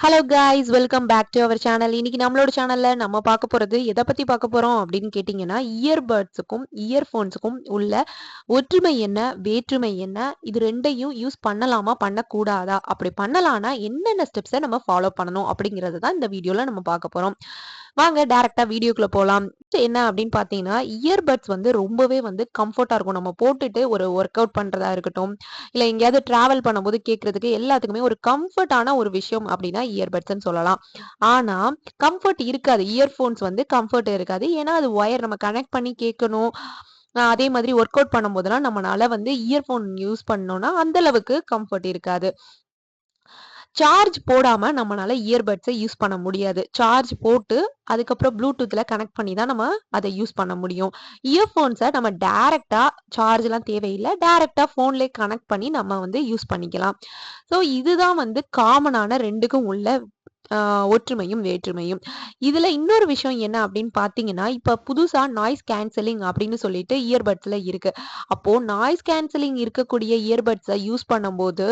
Hello guys, welcome back to our channel. இன்னைக்கு நம்மளோட சேனல்ல நம்ம பார்க்க போறது எதை பத்தி பார்க்க போறோம் அப்படின்னு கேட்டிங்கன்னா, இயர்பட்ஸுக்கும் இயர்ஃபோன்ஸுக்கும் உள்ள ஒற்றுமை என்ன, வேற்றுமை என்ன, இது ரெண்டையும் யூஸ் பண்ணலாமா, பண்ணக்கூடாதா, அப்படி பண்ணலாம்னா என்னென்ன ஸ்டெப்ஸை நம்ம ஃபாலோ பண்ணணும் அப்படிங்கிறது தான் இந்த வீடியோல நம்ம பார்க்க போறோம். வாங்க டைரக்டா வீடியோக்குள்ள போலாம். என்ன அப்படின்னு பார்த்தீங்கன்னா, இயர்பட்ஸ் வந்து ரொம்பவே வந்து கம்ஃபர்ட்டா இருக்கும். நம்ம போட்டுட்டு ஒரு ஒர்க் அவுட் பண்றதா இருக்கட்டும், இல்ல எங்கேயாவது டிராவல் பண்ணும்போது கேட்கறதுக்கு எல்லாத்துக்குமே ஒரு கம்ஃபர்ட்டான ஒரு விஷயம் அப்படின்னா இயர்பட்ஸ்ன்னு சொல்லலாம். ஆனா கம்ஃபர்ட் இருக்காது. இயர்ஃபோன்ஸ் வந்து கம்ஃபர்ட் இருக்காது. ஏன்னா அது ஒயர் நம்ம கனெக்ட் பண்ணி கேட்கணும். அதே மாதிரி ஒர்க் அவுட் பண்ணும்போதெல்லாம் நம்மனால வந்து இயர்ஃபோன் யூஸ் பண்ணோம்னா அந்த அளவுக்கு கம்ஃபர்ட் இருக்காது. சார்ஜ் போடாம நம்மனால இயர்பட்ஸை யூஸ் பண்ண முடியாது. சார்ஜ் போட்டு அதுக்கப்புறம் ப்ளூடூத்ல கனெக்ட் பண்ணி தான் நம்ம அதை யூஸ் பண்ண முடியும். இயர்ஃபோன்ஸை நம்ம டைரக்டா சார்ஜ்லாம் தேவையில்லை. டைரக்டா ஃபோன்லேயே கனெக்ட் பண்ணி நம்ம வந்து யூஸ் பண்ணிக்கலாம். ஸோ இதுதான் வந்து காமனான ரெண்டுக்கும் உள்ள ஒற்றுமையும் வேற்றுமையும். இதுல இன்னொரு விஷயம் என்ன அப்படின்னு பார்த்தீங்கன்னா, இப்ப புதுசா நாய்ஸ் கேன்சலிங் அப்படின்னு சொல்லிட்டு இயர்பட்ஸ்ல இருக்கு. அப்போ நாய்ஸ் கேன்சலிங் இருக்கக்கூடிய இயர்பட்ஸை யூஸ் பண்ணும்போது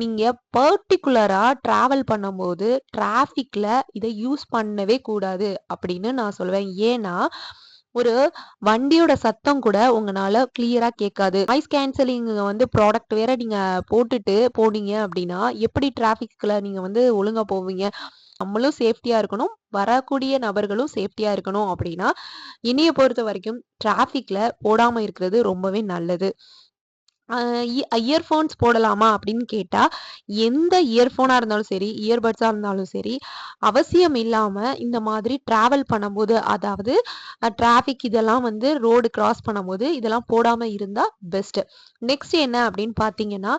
நீங்க பர்ட்டிகுலரா டிராவல் பண்ணும்போது டிராஃபிக்ல இதை யூஸ் பண்ணவே கூடாது அப்படின்னு நான் சொல்லுவேன். ஏன்னா ஒரு வண்டியோட சத்தம் கூட உங்களால கிளியரா கேட்காது. நாய்ஸ் கேன்சலிங் வந்து ப்ராடக்ட் வேற நீங்க போட்டுட்டு போனீங்க அப்படின்னா எப்படி டிராஃபிக்ல நீங்க வந்து ஒழுங்கா போவீங்க? நம்மளும் சேஃப்டியா இருக்கணும், வரக்கூடிய நபர்களும் சேஃப்டியா இருக்கணும் அப்படின்னா என்னைய பொறுத்த வரைக்கும் டிராஃபிக்ல போடாம இருக்கிறது ரொம்பவே நல்லது. இயர்ஃபோன்ஸ் போடலாமா அப்படின்னு கேட்டா, எந்த இயர்ஃபோனா இருந்தாலும் சரி, இயர்பட்ஸா இருந்தாலும் சரி, அவசியம் இல்லாம இந்த மாதிரி டிராவல் பண்ணும்போது, அதாவது டிராஃபிக் இதெல்லாம் வந்து ரோடு கிராஸ் பண்ணும்போது இதெல்லாம் போடாம இருந்தா பெஸ்ட். நெக்ஸ்ட் என்ன அப்படின்னு பார்த்தீங்கன்னா,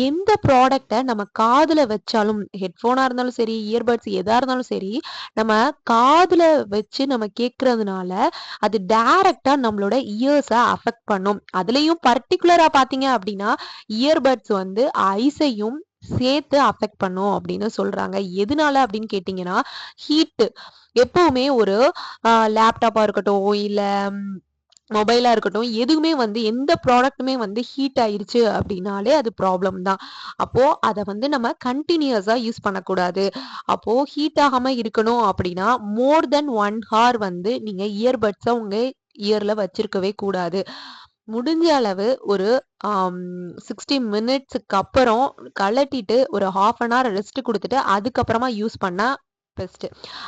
எந்த ப்ராடக்ட்ட நம்ம காதுல வச்சாலும், ஹெட்ஃபோனா இருந்தாலும் சரி, இயர்பட்ஸ் எதா இருந்தாலும் சரி, நம்ம காதுல வச்சு நம்ம கேட்கறதுனால, அது டைரக்ட்டா நம்மளோட இயர்ஸ அஃபெக்ட் பண்ணும். அதுலயும் பர்ட்டிகுலரா பார்த்தீங்க அப்படின்னா, இயர்பட்ஸ் வந்து ஐஸையும் சேர்த்து அஃபெக்ட் பண்ணும் அப்படின்னு சொல்றாங்க. எதனால அப்படின்னு கேட்டீங்கன்னா, ஹீட் எப்பவுமே ஒரு லேப்டாப்பா இருக்கட்டும், இல்ல மொபைலா இருக்கட்டும், எதுவுமே வந்து எந்த ப்ராடக்ட்டுமே வந்து ஹீட் ஆயிருச்சு அப்படின்னாலே அது ப்ராப்ளம் தான். அப்போ அத வந்து நம்ம கன்டினியூஸா யூஸ் பண்ணக்கூடாது. அப்போ ஹீட் ஆகாம இருக்கணும் அப்படின்னா, மோர் தென் 1 ஹார் வந்து நீங்க இயர்பட்ஸ உங்க இயர்ல வச்சிருக்கவே கூடாது. முடிஞ்ச அளவு ஒரு 60 மினிட்ஸ்க்கு அப்புறம் கழட்டிட்டு ஒரு 1/2 அன் ஹவர் ரெஸ்ட் குடுத்துட்டு அதுக்கப்புறமா யூஸ் பண்ணா பெஸ்ட்.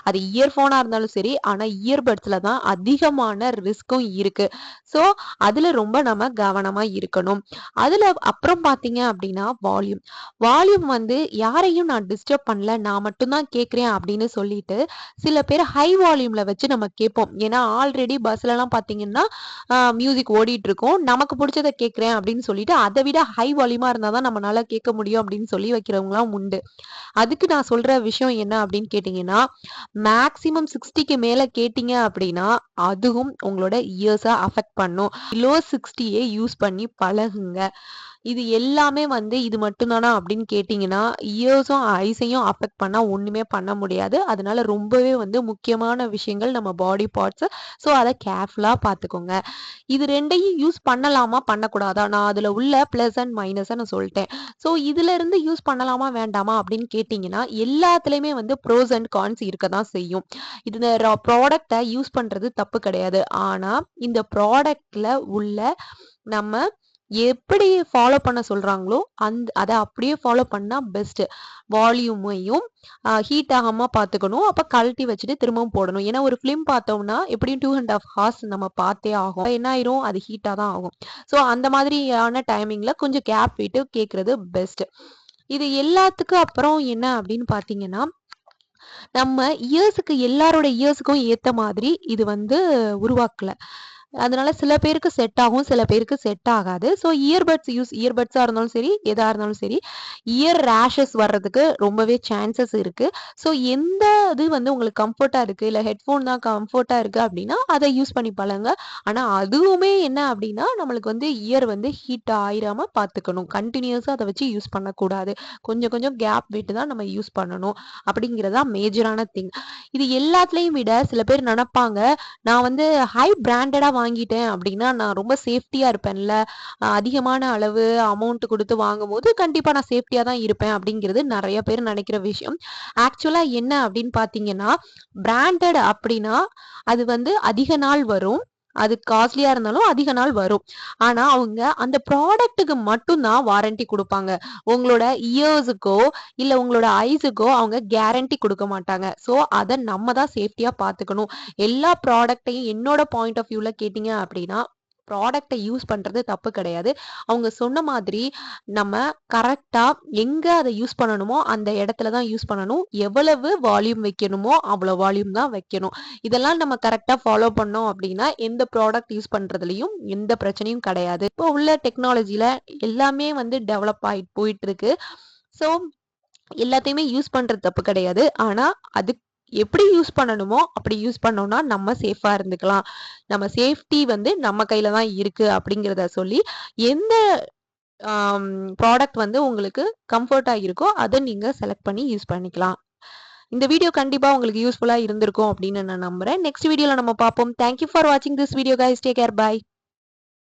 அது இயர்ஃபோனா இருந்தாலும் சரி, ஆனா இயர்பட்ஸ்ல தான் அதிகமான ரிஸ்க்கும் இருக்கு. ஸோ அதுல ரொம்ப நம்ம கவனமா இருக்கணும். அதுல அப்புறம் பார்த்தீங்க அப்படின்னா வால்யூம். வால்யூம் வந்து யாரையும் நான் டிஸ்டர்ப் பண்ணல, நான் மட்டும் தான் கேட்கிறேன் அப்படின்னு சொல்லிட்டு சில பேர் ஹை வால்யூம்ல வச்சு நம்ம கேட்போம். ஏன்னா ஆல்ரெடி பஸ்லலாம் பார்த்தீங்கன்னா மியூசிக் ஓடிட்டு இருக்கும். நமக்கு பிடிச்சத கேட்கிறேன் அப்படின்னு சொல்லிட்டு அதை விட ஹை வால்யூமா இருந்தா தான் நம்மளால கேட்க முடியும் அப்படின்னு சொல்லி வைக்கிறவங்களாம் உண்டு. அதுக்கு நான் சொல்ற விஷயம் என்ன அப்படின்னு கேட்டீங்கன்னா, மேக்ஸிமம் 60க்கு மேல கேட்டீங்க அப்படின்னா, அதுவும் உங்களோட இயர்ஸ அஃபெக்ட் பண்ணும். பிலோ 60யே யூஸ் பண்ணி பழகுங்க. இது எல்லாமே வந்து இது மட்டும் தானா அப்படின்னு கேட்டீங்கன்னா, இயர்ஸும் ஐஸையும் அஃபெக்ட் பண்ணா ஒண்ணுமே பண்ண முடியாது. அதனால ரொம்பவே வந்து முக்கியமான விஷயங்கள் நம்ம பாடி பார்ட்ஸ். ஸோ அத கேர்ஃபுல்லா பார்த்துக்கோங்க. இது 2யும் யூஸ் பண்ணலாமா, பண்ணக்கூடாதா? நான் அதுல உள்ள பிளஸ் அண்ட் மைனஸ நான் சொல்ட்டேன். ஸோ இதுல இருந்து யூஸ் பண்ணலாமா, வேண்டாமா அப்படின்னு கேட்டீங்கன்னா, எல்லாத்துலயுமே வந்து ப்ரோஸ் அண்ட் கான்ஸ் இருக்க தான் செய்யும். இது ப்ராடக்ட்ட யூஸ் பண்றது தப்பு கிடையாது. ஆனா இந்த ப்ராடக்ட்ல உள்ள நம்ம எப்படி ஃபாலோ பண்ண சொல்றாங்களோ, அத அப்படியே ஃபாலோ பண்ணா பெஸ்ட். வால்யூமையும் ஹீட் ஆகாம பார்த்துக்கணும். அப்ப கழட்டி வச்சுட்டு திரும்பவும் போடணும். ஏன்னா ஒரு ஃபிலிம் பார்த்தோம்னா எப்படியும் 2 1/2 ஹார்ஸ் நம்ம பார்த்தே ஆகும். என்ன ஆயிரும்? அது ஹீட்டா தான் ஆகும். ஸோ அந்த மாதிரியான டைமிங்ல கொஞ்சம் கேப் விட்டு கேட்கறது பெஸ்ட். இது எல்லாத்துக்கும் அப்புறம் என்ன அப்படின்னு பார்த்தீங்கன்னா, நம்ம எல்லாரோட இயர்ஸுக்கும் ஏத்த மாதிரி இது வந்து உருவாக்கல. அதனால சில பேருக்கு செட் ஆகும், சில பேருக்கு செட் ஆகாது. ஸோ இயர்பட்ஸா இருந்தாலும் சரி, எதா இருந்தாலும் சரி, இயர் ரேஷஸ் வர்றதுக்கு ரொம்பவே சான்சஸ் இருக்கு. ஸோ எந்த இது வந்து உங்களுக்கு கம்ஃபர்ட்டா இருக்கு, இல்ல ஹெட்ஃபோன் தான் கம்ஃபர்ட்டா இருக்கு அப்படின்னா, அத யூஸ் பண்ணி பழகுங்க. ஆனா அதுவுமே என்ன அப்படின்னா, நம்மளுக்கு வந்து இயர் வந்து ஹீட் ஆயிராம பார்த்துக்கணும். கன்டினியூஸா அத வச்சு யூஸ் பண்ணக்கூடாது. கொஞ்சம் கொஞ்சம் கேப் விட்டு தான் நம்ம யூஸ் பண்ணணும். அப்படிங்கிறது தான் மேஜரான திங். இது எல்லாத்துலயும் விட சில பேர் நெனப்பாங்க, நான் வந்து ஹை பிராண்டடா வாங்கிட்டேன் அப்படின்னா நான் ரொம்ப சேஃப்டியா இருப்பேன்ல, அதிகமான அளவு அமௌண்ட் குடுத்து வாங்கும்போது கண்டிப்பா நான் சேஃப்டியா தான் இருப்பேன் அப்படிங்கிறது நெறைய பேர் நெனைக்கிற விஷயம். ஆக்சுவலா என்ன அப்படின்னு பார்த்தீங்கன்னா, பிராண்டட் அப்படின்னா அது வந்து அதிக நாள் வரும். அது காஸ்ட்லியா இருந்தாலும் அதிக நாள் வரும். ஆனா அவங்க அந்த ப்ராடக்ட்டுக்கு மட்டும் தான் வாரண்டி குடுப்பாங்க. உங்களோட இயர்ஸுக்கோ, இல்ல உங்களோட ஐஸுக்கோ அவங்க கேரண்டி குடுக்க மாட்டாங்க. ஸோ அத நம்ம தான் சேஃப்டியா பார்த்துக்கணும். எல்லா ப்ராடக்ட்டையும் என்னோட பாயிண்ட் ஆஃப் வியூல கேட்டீங்க அப்படின்னா, ப்ராடக்ட்ட யூஸ் பண்றது தப்பு கிடையாது. அவங்க சொன்ன மாதிரி நம்ம கரெக்ட்டா எங்க அத யூஸ் பண்ணணுமோ, அந்த இடத்துல தான் யூஸ் பண்ணணும். எவ்வளவு வால்யூம் வைக்கணுமோ, அவ்வளோ வால்யூம் தான் வைக்கணும். இதெல்லாம் நம்ம கரெக்ட்டா ஃபாலோ பண்ணோம் அப்படின்னா, எந்த ப்ராடக்ட் யூஸ் பண்றதுலயும் எந்த பிரச்சனையும் கிடையாது. இப்போ உள்ள டெக்னாலஜில எல்லாமே வந்து டெவலப் ஆயிட்டு போயிட்டு இருக்கு. ஸோ எல்லாத்தையுமே யூஸ் பண்றது தப்பு கிடையாது. ஆனா, அது எப்படி யூஸ் பண்ணணுமோ, அப்படி யூஸ் பண்ணோம்னா நம்ம சேஃபா இருந்துக்கலாம். நம்ம சேஃப்டி வந்து நம்ம கையில தான் இருக்கு அப்படிங்கிறத சொல்லி, எந்த ஆம் ப்ராடக்ட் வந்து உங்களுக்கு கம்ஃபர்ட்டா இருக்கோ, அத நீங்க செலக்ட் பண்ணி யூஸ் பண்ணிக்கலாம். இந்த வீடியோ கண்டிப்பா உங்களுக்கு யூஸ்ஃபுல்லா இருந்திருக்கும் அப்படின்னு நான் நம்புறேன். நெக்ஸ்ட் வீடியோல நம்ம பார்ப்போம். தேங்க் யூ ஃபார் வாட்சிங் this video guys. Take care. By.